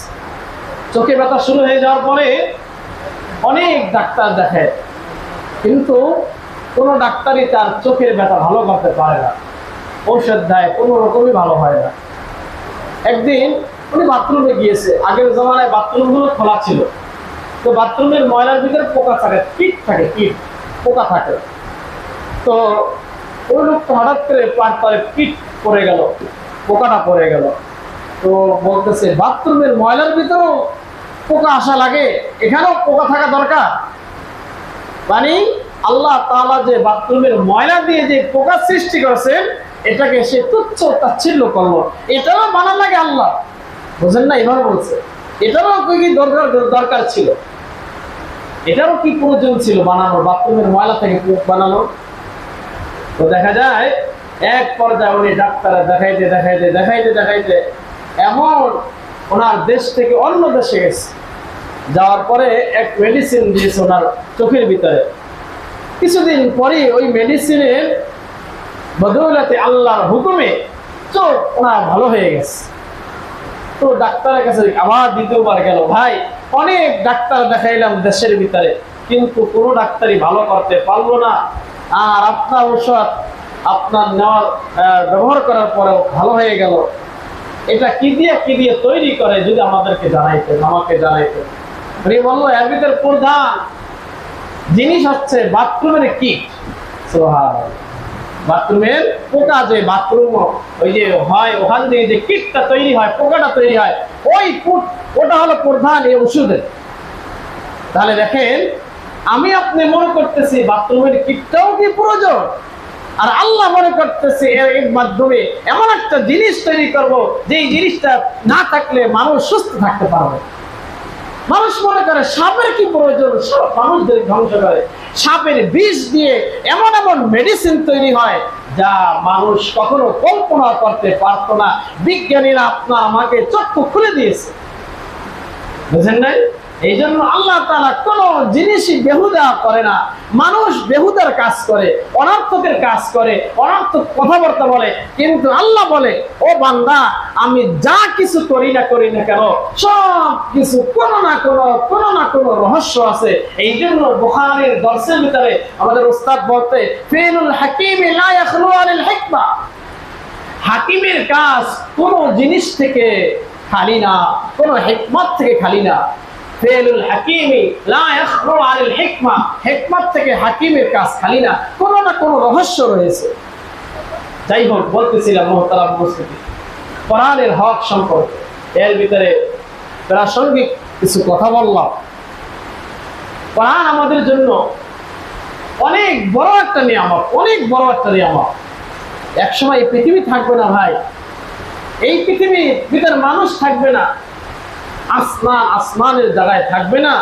চোখে ব্যথা শুরু হয়ে যাওয়ার পরে অনেক ডাক্তার দেখে, কিন্তু কোনো ডাক্তারই তার চোখের ব্যথা ভালো করতে পারে না, ঔষধ দেয়, কোনো রকমই ভালো হয় না। একদিন উনি বাথরুমে গিয়েছে। আগের জমানায় বাথরুমগুলো খোলা ছিল, তো বাথরুমের ময়লার ভিতরে পোকা থাকে, কীট পোকা থাকে। তো ওই লোকটা হঠাৎ করে পারে কীট পড়ে গেল, পোকাটা পড়ে গেল। তো বলতেছে বাথরুমের ময়লার ভিতরেও পোকা আসা লাগে, এখানেও পোকা থাকা দরকার। মানে আল্লাহ তাআলা যে বাথরুমের ময়লা দিয়ে যে পোকা সৃষ্টি করেছেন এটাকে সে তুচ্ছ তাচ্ছিল্য করলো, এটারও বানা লাগে আল্লাহ। বুঝেন না? এভাবে বলছে এটারও কি দরকার ছিল, এটারও কি প্রয়োজন ছিল বানানোর, বাথরুমের ময়লা থেকে বানানো। তো দেখা যায় এক পর্যায়ে উনি ডাক্তার দেখাইতে এমন ওনার দেশ থেকে অন্য দেশে গেছে। যাওয়ার পরে এক মেডিসিন দিয়েছে ওনার চোখের ভিতরে। কিছুদিন পরে ওই মেডিসিনের বদৌলতে আল্লাহর হুকুমে চোখ ওনার ভালো হয়ে গেছে। তো ডাক্তারের কাছে আবার দ্বিতীয়বার গেল। ভাই অনেক ডাক্তার দেখাইলাম দেশের ভিতরে, কিন্তু কোনো ডাক্তারই ভালো করতে পারলো না। আর আপনার ঔষধ আপনার নেওয়ার ব্যবহার করার পরেও ভালো হয়ে গেল। এটা কি দিয়ে তৈরি করে যদি আমাকে জানাইতেন। বললো এর ভিতরে প্রধান জিনিস হচ্ছে বাথরুমের কীট। বাথরুমের পোকা, যে বাথরুম ওই যে হয় ওখান থেকে যে কীটটা তৈরি হয়, পোকাটা তৈরি হয়, ওটা হলো প্রধান এই ওষুধের। তাহলে দেখেন আমি আপনি মনে করতেছি বাথরুমের কীটটাও কি প্রয়োজন, আর আল্লাহ মনে করতেছে এর মাধ্যমে এমন একটা জিনিস তৈরি করব যে জিনিসটা না থাকলে মানুষ সুস্থ থাকতে পারবে। মানুষ মনে করে সাপের কি প্রয়োজন, সাপ মানুষদের ধ্বংস করে। সাপের বিষ দিয়ে এমন এমন মেডিসিন তৈরি হয় যা মানুষ কখনো কল্পনা করতে পারতো না। বিজ্ঞানীরা আপনার আমাকে চক্ষু খুলে দিয়েছে, বুঝেন নাই? এই জন্য আল্লাহ তাআলা কোন জিনিসই বেহুদা করে না। মানুষ বেহুদার কাজ করে, অনর্থকের কাজ করে, অনর্থক কথাবার্তা বলে, কিন্তু আল্লাহ বলে, ও বান্দা, আমি যা কিছু করি না কেন সব কিছু কোনো না কোনো রহস্য আছে। এই জন্য বুখারীর দর্সের ভিতরে আমাদের উস্তাদ বলতে, ফিলুল হাকিম লা ইয়াখলু আনিল হিকমা, হাকিমের কাজ কোন জিনিস থেকে খালি না, কোন হিকমত থেকে খালি না। ফিলুল হাকিমি লা ইয়াখলু আনিল হিকমা, হিকমত থেকে হাকিমের কাজ খালি না, কোন না কোন রহস্য রয়েছে। যাই হোক, বলতেছিলাম মুহতারাম উপস্থিতি, কোরআনের হক সম্পর্কে এর ভিতরে প্রাসঙ্গিক কিছু কথা বললাম। কোরআন আমাদের জন্য অনেক বড় একটা নিয়ামত, অনেক বড় একটা নিয়ামত। একসময় এই পৃথিবী থাকবে না ভাই, এই পৃথিবীর ভিতরে মানুষ থাকবে না, আসমানের জায়গায় থাকবে না।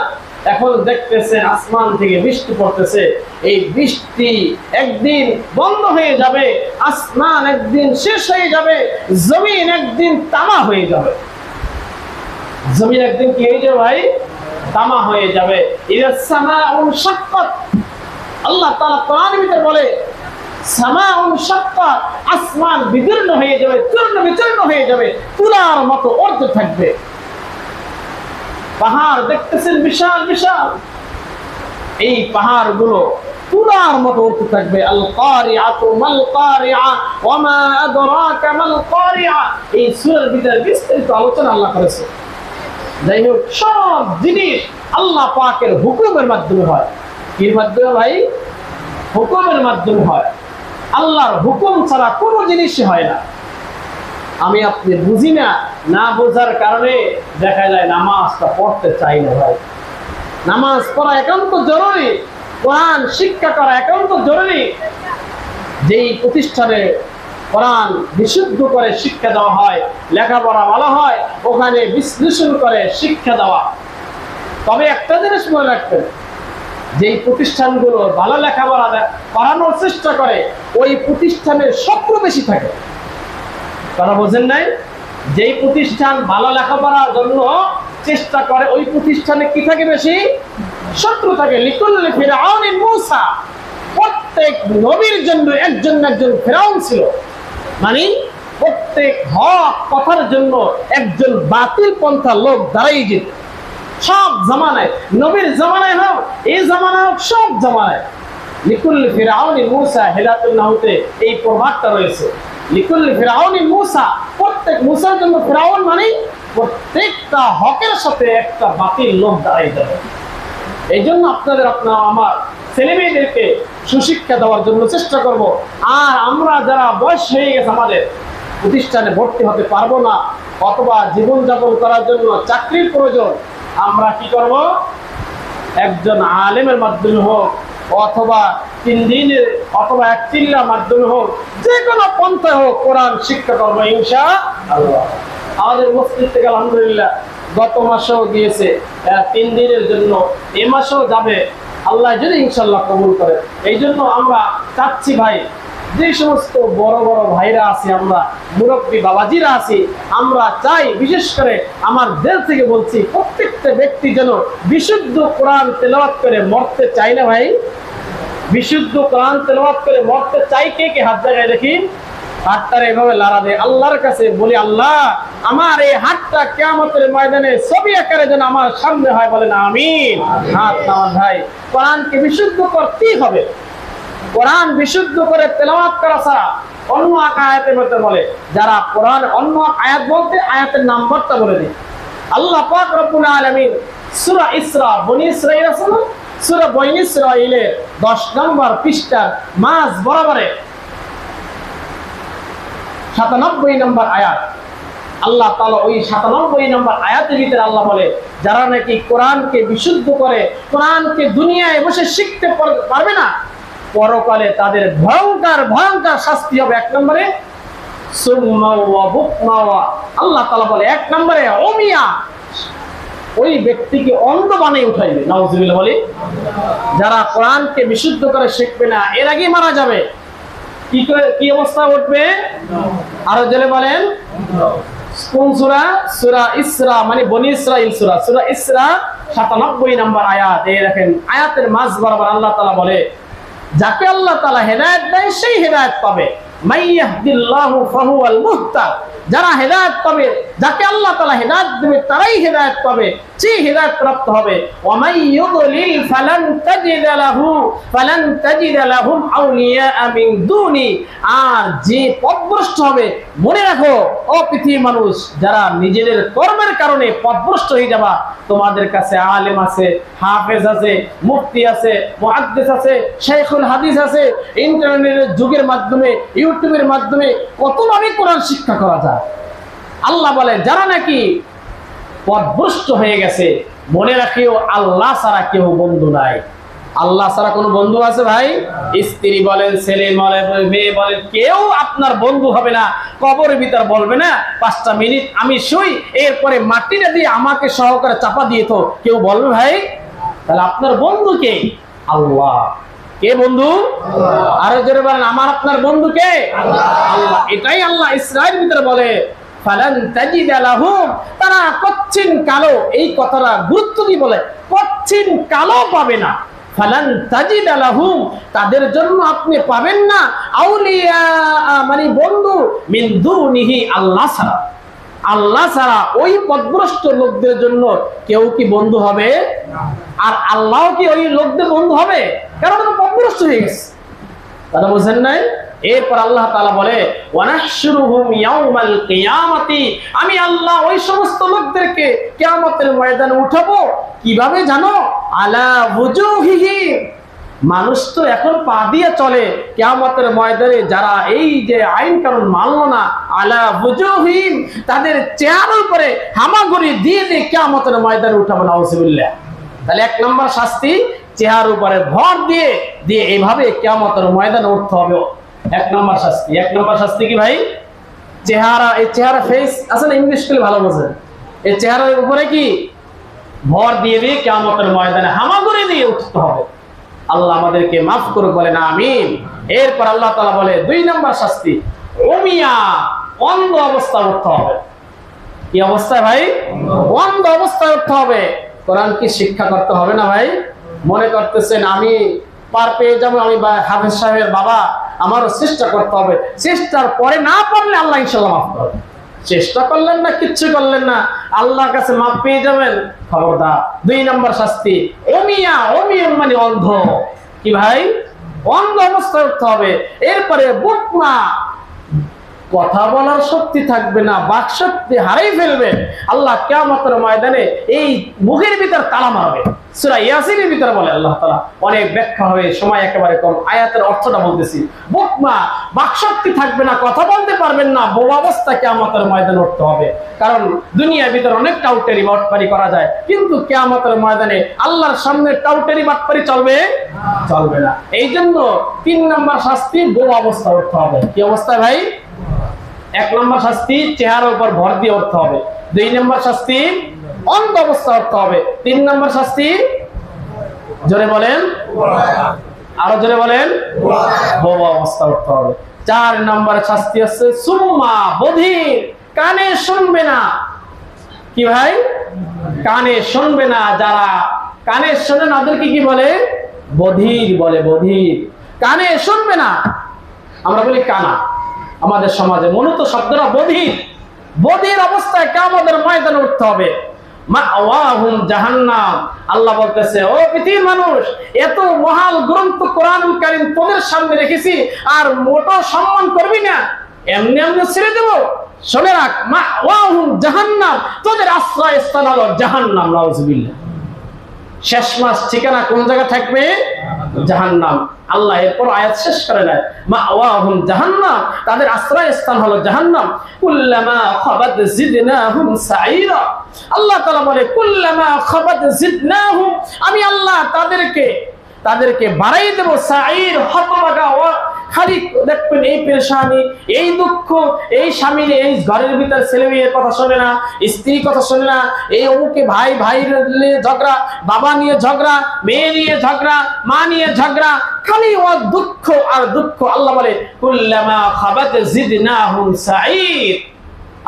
এখন দেখতেছেন আসমান থেকে বৃষ্টি পড়তেছে, এই বৃষ্টি একদিন বন্ধ হয়ে যাবে, আসমান একদিন শেষ হয়ে যাবে, জমিন একদিন তামা হয়ে যাবে। জমিন একদিন কি হয়ে যাবে ভাই? তামা হয়ে যাবে। ইযাস সামাউন শাক্কাত, আল্লাহ তাআলা কোরআনের ভিতরে বলে, সামাউন শাক্কাত, আসমান বিদীর্ণ হয়ে যাবে, চূর্ণ বিচূর্ণ হয়ে যাবে, তুলার মতো অর্ধ থাকবে। পাহাড় দেখতেছেন বিশাল বিশাল, এই পাহাড়গুলো তুলার মতো উঠতে থাকবে। আল কারিআতু মাল কারিআ ওয়া মা আদরাকা মাল কারিআ, এই সূরার ভিতরে বিস্তারিত আলোচনা আল্লাহ করেছে। যাই হোক, সব জিনিস আল্লাহ পাকের হুকুমের মাধ্যমে হয়। কির মাধ্যমে ভাই? হুকুমের মাধ্যমে হয়। আল্লাহর হুকুম ছাড়া কোনো জিনিসই হয় না। আমি আপনি বুঝি না, না বোঝার কারণে দেখা যায় নামাজটা পড়তে চাই না ভাই। নামাজ পড়া একান্ত জরুরি, কোরআন শিক্ষা করা একান্ত জরুরি। যেই প্রতিষ্ঠানে কোরআন বিশুদ্ধ করে শিক্ষা দেওয়া হয়, লেখাপড়া ভালো হয়, ওখানে বিশ্লেষণ করে শিক্ষা দেওয়া। তবে একটা জিনিস মনে রাখবেন, যেই প্রতিষ্ঠানগুলো ভালো লেখাপড়া করানোর চেষ্টা করে, ওই প্রতিষ্ঠানের শত্রু বেশি থাকে। কথা বোঝেন নাই? যেই প্রতিষ্ঠান ভালো লেখাপড়ার জন্য চেষ্টা করে, ওই প্রতিষ্ঠানে কি থাকে? বেশি শত্রু থাকে। লিকুল্লি ফিরআউনিন মূসা, প্রত্যেক নবীর জন্য একজন একজন ফিরআউন ছিল। মানে প্রত্যেক হক কথার জন্য একজন বাতিল পন্থা লোক দাঁড়াই যেত। সব জামানায়, নবীর জামানায় হোক, এই জামানায় হোক, সব জামানায়। লিকুল্লি ফিরআউনিন মূসা, হিদায়াতুন নাহতে এই প্রভাবটা রয়েছে। লিকুল্লি ফিরআউনিন মূসা, প্রত্যেক মূসার জন্য ফিরআউন মানে প্রত্যেকটা হকের সাথে একটা বাতিল লোক দাঁড়াই যাবে। এই জন্য আপনার আমার ছেলেমেয়েদেরকে সুশিক্ষা দেওয়ার জন্য চেষ্টা করব। আর আমরা যারা বয়স হয়ে গেছে, আমাদের প্রতিষ্ঠানে ভর্তি হতে পারবো না, অথবা জীবনযাপন করার জন্য চাকরির প্রয়োজন, আমরা কি করব? একজন আলেমের মাধ্যমে হোক, অথবা 3 দিনের অথবা 1 চিল্লার মাধ্যমে হোক, যে কোনো পন্থায় হোক, কোরআন শিক্ষা করবো ইনশাআল্লাহ। আমাদের মসজিদ থেকে আলহামদুলিল্লাহ গত মাসেও গিয়েছে 3 দিনের জন্য, এ মাসেও যাবে আল্লাহ যদি ইনশাআল্লাহ কবুল করে। এই জন্য আমরা চাচ্ছি ভাই, যে সমস্ত বড় বড় ভাইরা আছি, আমরা মুরব্বী বাবাজিরা আছি, আমরা চাই, বিশেষ করে আমার দিল থেকে বলছি, প্রত্যেকটা ব্যক্তি যেন বিশুদ্ধ কোরআন তেলাওয়াত করে মরতে চাই না ভাই। বিশুদ্ধ কোরআন তেলাওয়াত করে মরতে চাই কে কে? হাত জায়গায় দেখি। হাতটারে এভাবে লাড়া দেয়, আল্লাহর কাছে বলি, আল্লাহ আমার এই হাতটা কিয়ামতের ময়দানে ছবি আকারে যেন আমার সামনে হয়, বলেন আমিন। হাত নামান ভাই। কোরআনকে বিশুদ্ধ করতেই হবে। কোরআন বিশুদ্ধ করে তেলাওয়াত করা ছাড়া অন্য আয়াতের মধ্যে বলে, যারা কোরআন অন্য আয়াত বলতে আয়াতের নাম্বারটা বলে দিই। আল্লাহ পাক রব্বুল আলামিন সূরা ইসরা, বনী ইসরাঈল আছে না, সূরা বনী ইসরাঈলের 10 নম্বর পৃষ্ঠার মাঝ বরাবরে 97 নম্বর আয়াত, আল্লাহ তাআলা ওই 97 নম্বর আয়াতের ভিতরে আল্লাহ বলে, যারা নাকি কোরআনকে বিশুদ্ধ করে, কোরআনকে দুনিয়ায় বসে শিখতে পারবে না, পরকালে তাদের ভয়ঙ্কর ভয়ঙ্কর শাস্তি হবে। 1 নম্বরে সুম্মা ওয়া বুকমা, আল্লাহ তাআলা বলে 1 নম্বরে অমিয়া, ওই ব্যক্তিকে অন্ধ বানিয়ে উঠাইবে, নাউজুবিল্লাহ বলি। যারা কোরআনকে বিশুদ্ধ করে শিখবে না, এর আগে মারা যাবে, কি অবস্থা উঠবে? আরো জেলে বলেন কোন সূরা? সূরা ইসরা, মানে বনি ইসরাইল সূরা, সূরা ইসরা 97 নম্বর আয়াত। এই দেখেন আয়াতের মাঝ বরাবর আল্লাহ তাআলা বলে, যাকে আল্লাহ তাআলা হেদায়েত দেয় সেই হেদায়েত পাবে। মাইয়াহদিল্লাহু ফাহুয়াল মুহতাদ, যারা হেদায়েত পাবে, যাকে আল্লাহ তাআলা হেদায়েত দেবে তারাই হেদায়েত পাবে, যে হেদায়েত প্রাপ্ত হবে। ওয়া মাইয়ুদলিল ফালান তাজিদ লাহুম আউলিয়া মিন দুনি, আর যে পথভ্রষ্ট হবে, মনে রাখো ও পৃথিবীর মানুষ, যারা নিজেদের কর্মের কারণে পথভ্রষ্ট হয়ে যাবা, তোমাদের কাছে আলেম আছে, হাফেজ আছে, মুফতি আছে, মুহাদ্দিস আছে, শাইখুল হাদিস আছে। ইন্টারনেটের যুগের মাধ্যমে, ইউটিউবের মাধ্যমে কতভাবে কোরআন শিক্ষা করা যায়। আল্লাহ বলে যারা নাকি পথভ্রষ্ট হয়ে গেছে, মনে রাখিও আল্লাহ ছাড়া কেউ বন্ধু নাই। আল্লাহ ছাড়া কোনো বন্ধু আছে ভাই? স্ত্রী বলেন, ছেলে বলেন, মেয়ে বলেন, কেউ আপনার বন্ধু হবে না। কবরের ভিতর বলবে না 5টা মিনিট আমি শুই, এরপরে মাটিটা দিয়ে আমাকে সহকারে চাপা দিয়ে, তো কেউ বলবে ভাই? তাহলে আপনার বন্ধু কে? আল্লাহ। কে বন্ধু? আরো জোরে বলেন, আমার আপনার বন্ধু কে? আল্লাহ। এটাই আল্লাহ ইসরায়েলের ভিতরে বলে, ফালান তাজিদ লাহুম, তারা কচ্ছিন কালো, এই কথাটা গুরুত্ব দিয়ে বলে, কচ্ছিন কালো পাবে না। ফালান তাজিদ লাহুম, তাদের জন্য আপনি পাবেন না আউলিয়া, মানে বন্ধু, মিন দুনিহি, আল্লাহ ছাড়া। আল্লাহ ছাড়া ওই পথভ্রষ্ট লোকদের জন্য কেউ কি বন্ধু হবে? আর আল্লাহ কি ওই লোকদের বন্ধু হবে? কারণ ওরা পথভ্রষ্ট হয়ে গেছে। তারা বুঝেন নাই? এরপর আল্লাহ তাআলা বলে, ওয়ানাহশুরুহুম ইয়াউমাল কিয়ামাতি, আমি আল্লাহ ওই সমস্ত লোকদেরকে কিয়ামতের ময়দানে উঠাবো। কিভাবে জানো? আলা ওয়ুজুহিহিম, মানুষ তো এখন পা দিয়ে চলে, কিয়ামতের ময়দানে যারা এই যে আইন কানুন মানলো না, আলা ওয়ুজুহিহিম, তাদের চেহারার উপরে হামাগুড়ি দিয়ে দিয়ে কিয়ামতের ময়দানে উঠাবো, নাউজুবিল্লাহ। তাহলে 1 নম্বর শাস্তি, চেহারার উপরে ভর দিয়ে দিয়ে এইভাবে কিয়ামতের ময়দানে উঠতে হবে। 1 নম্বর শাস্তি। 1 নম্বর শাস্তি কি ভাই? চেহারা, এই চেহারা ফেস আছে না, ইংলিশ গুলো ভালো বোঝেন। এই চেহারার উপরে কি ভর দিয়ে দিয়ে কিয়ামতের ময়দানে হামাগুড়ি দিয়ে উঠতে হবে। আল্লাহ আমাদেরকে মাফ করুক, বলে না আমিন। এরপর আল্লাহ তাআলা বলে 2 নম্বর শাস্তি, উমিয়া, অন্ধ অবস্থা উঠতে হবে। কি অবস্থায় ভাই? অন্ধ অবস্থায় উঠতে হবে। কোরআন কি শিক্ষা করতে হবে না ভাই? মনে করতেছেন আমি পার পেয়ে যাবো, আমি হাফেজ সাহেবের বাবা, আমারও চেষ্টা করতে হবে, চেষ্টার পরে না পারলে আল্লাহ ইনশাআল্লাহ মাফ করবে। চেষ্টা করলেন না, কিচ্ছু করলেন না, আল্লাহর কাছে মাফ পেয়ে যাবেন, খবরদার। 2 নম্বর শাস্তি, ওমিয়া, ওমিয়া মানে অন্ধ। কি ভাই? অন্ধ অবস্থায় উঠতে হবে। এরপরে বুকমা, কথা বলার শক্তি থাকবে না, বাক শক্তি হারিয়ে ফেলবে। আল্লাহ কিয়ামতের ময়দানে এই মুখের ভিতর তালা মারবে। সূরা ইয়াসিনের ভিতরে বলে আল্লাহ তাআলা, অনেক ব্যাখ্যা হবে, সময় একেবারে কম, আয়াতের অর্থটা বলতেছি। বুকমা, বাক শক্তি থাকবে না, কথা বলতে পারবেন না, বউ অবস্থা কিয়ামতের ময়দানে উঠতে হবে। কারণ দুনিয়ার ভিতর অনেক টাউটেরি বাটপারি করা যায়, কিন্তু কিয়ামতের ময়দানে আল্লাহর সামনে টাউটেরি বাটপারি চলবে? চলবে না। এই জন্য 3 নম্বর শাস্তি, বউ অবস্থা উঠতে হবে। কি অবস্থায় ভাই? 1 নম্বর শাস্তি, চেহারার উপর ভর দিয়ে উঠতে হবে। 2 নম্বর শাস্তি, অন্ধ অবস্থা উঠতে হবে। 3 নম্বর শাস্তি, জোরে বলেন, আরো জোরে বলেন, বোবা অবস্থা উঠতে হবে। 4 নম্বর শাস্তি হচ্ছে সুম্মা, বধির, কানে শুনবে না। কি ভাই? কানে শুনবে না। যারা কানে শোনে না ওদেরকে কি বলে? বধির বলে, বধির। কানে শুনবে না, আমরা বলি কানা আমাদের সমাজে, মূলত শব্দটা বধির। বধির অবস্থায় কিয়ামতের ময়দানে উঠতে হবে। মাওয়াহুম জাহান্নাম, আল্লাহ বলতেছে, ও পৃথিবীর মানুষ, এত মহান গ্রন্থ কোরআনুল কারীম তোদের সামনে রেখেছি, আর মোটো সম্মান করবি না, এমনি এমনি ছেড়ে দেব? শুনে রাখ, মাওয়াহুম জাহান্নাম, তোদের আশ্রয় স্থান হলো জাহান্নাম। নাউজুবিল্লাহ। শেষ মাস ঠিকানা কোন জায়গায় থাকবে? জাহান্নাম। আল্লাহ এরপর আয়াত শেষ করে নেয়, মাওয়াহুম জাহান্নাম, তাদের আশ্রয় স্থান হলো জাহান্নাম। কুল্লামা খাবাত জিদনাহুম সাইরা, আল্লাহ তাআলা বলে, কুল্লামা খাবাত জিদনাহুম, আমি আল্লাহ তাদেরকে বাড়াই দেব, সাইর, হতভাগা, খালি দেখবেন এই পেরেশানি, এই দুঃখ, এই স্বামীর এই ঘরের ভিতরে ছেলে মেয়ের কথা শোনে না, স্ত্রীর কথা শোনে না, এই অমুকে ভাই নিয়ে ঝগড়া, বাবা নিয়ে ঝগড়া, মেয়ে নিয়ে ঝগড়া, মা নিয়ে ঝগড়া, খালি ও দুঃখ আর দুঃখ। আল্লাহ বলে কুল্লামা খাবাত জিদনাহুম সাঈর।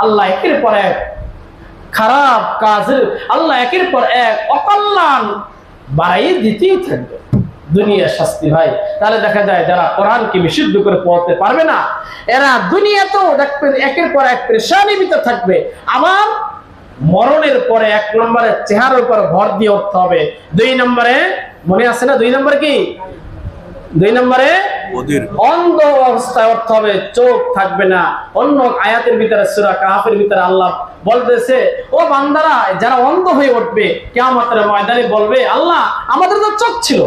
আল্লাহ একের পর এক খারাপ কাজের আল্লাহ একের পর এক অকল্যাণ বাড়াই দিতেই থাকবে। দুনিয়ার শাস্তি ভাই। তাহলে দেখা যায় যারা কোরআনকে বিশুদ্ধ করে পড়তে পারবে না, এরা দুনিয়াতেও দেখবেন একের পর এক পেরেশানির ভিতরে থাকবে। আবার মরণের পরে 1 নম্বরে চেহারার উপর ভর দিয়ে উঠতে হবে। 2 নম্বরে মনে আছে না, 2 নম্বর কি? 2 নম্বরে অন্ধ অবস্থায় উঠতে হবে, চোখ থাকবে না। অন্য আয়াতের ভিতরে সূরা কাহফের ভিতরে আল্লাহ বলতেছে, ও বান্দারা যারা অন্ধ হয়ে উঠবে কিয়ামতের ময়দানে বলবে, আল্লাহ আমাদের তো চোখ ছিল,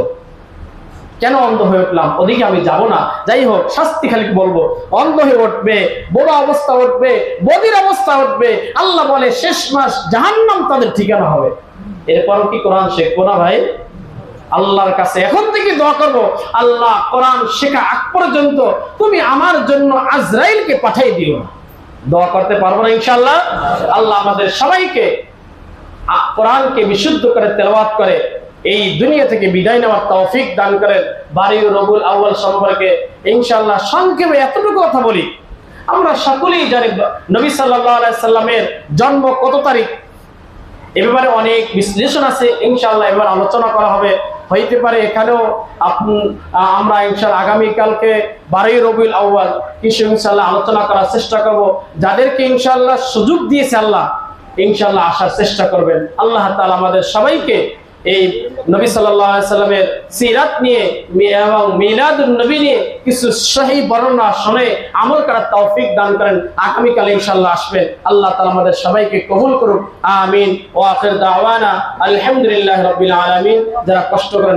কেন অন্ধ হয়ে উঠলাম, ওদিকে আমি যাব না। যাই হোক, শাস্তি খালি বলবো। অন্ধ হয়ে উঠবে, বোবা অবস্থা উঠবে, বধির অবস্থা উঠবে। আল্লাহ বলে শেষ মাস জাহান্নাম তাদের ঠিকানা হবে। এরপরও কি কোরআন শিখবো না ভাই? আল্লাহর কাছে এখন থেকে দোয়া করব, আল্লাহ কোরআন শেখা আগ পর্যন্ত তুমি আমার জন্য আজরাইলকে পাঠিয়ে দিও। দোয়া করতে পারবো না ইনশাআল্লাহ? আল্লাহ আমাদের সবাইকে কোরআনকে বিশুদ্ধ করে তেলাওয়াত করে এই দুনিয়া থেকে বিদায় নেওয়ার তৌফিক দান করেন। বারই রবিউল আউয়াল সম্পর্কে ইনশাআল্লাহ সংক্ষেপে এতটুকু কথা বলি। আমরা সকলেই জানি নবী সাল্লাল্লাহু আলাইহি সাল্লামের জন্ম কত তারিখ, এ ব্যাপারে অনেক বিশ্লেষণ আছে। ইনশাআল্লাহ এবার আলোচনা করা হবে। হইতে পারে এখানেও আমরা ইনশাআল্লাহ আগামীকালকে 12 রবিউল আউয়াল কিছু ইনশাআল্লাহ আলোচনা করার চেষ্টা করব। যাদেরকে ইনশাআল্লাহ সুযোগ দিয়েছে আল্লাহ, ইনশাআল্লাহ আসার চেষ্টা করবেন। আল্লাহ তাআলা আমাদের সবাইকে এই নবী সাল্লাল্লাহু আলাইহি সাল্লামের সিরাত নিয়ে এবং মিলাদুন নবী নিয়ে কিছু সহি বর্ণনা শুনে আমল করার তৌফিক দান করেন। আগামীকাল ইনশাআল্লাহ আসবেন। আল্লাহ তাআলা আমাদের সবাইকে কবুল করুন। আমিন। ওয়া আখির দাওয়ানা আলহামদুলিল্লাহি রাব্বিল আলামিন। যারা কষ্ট করে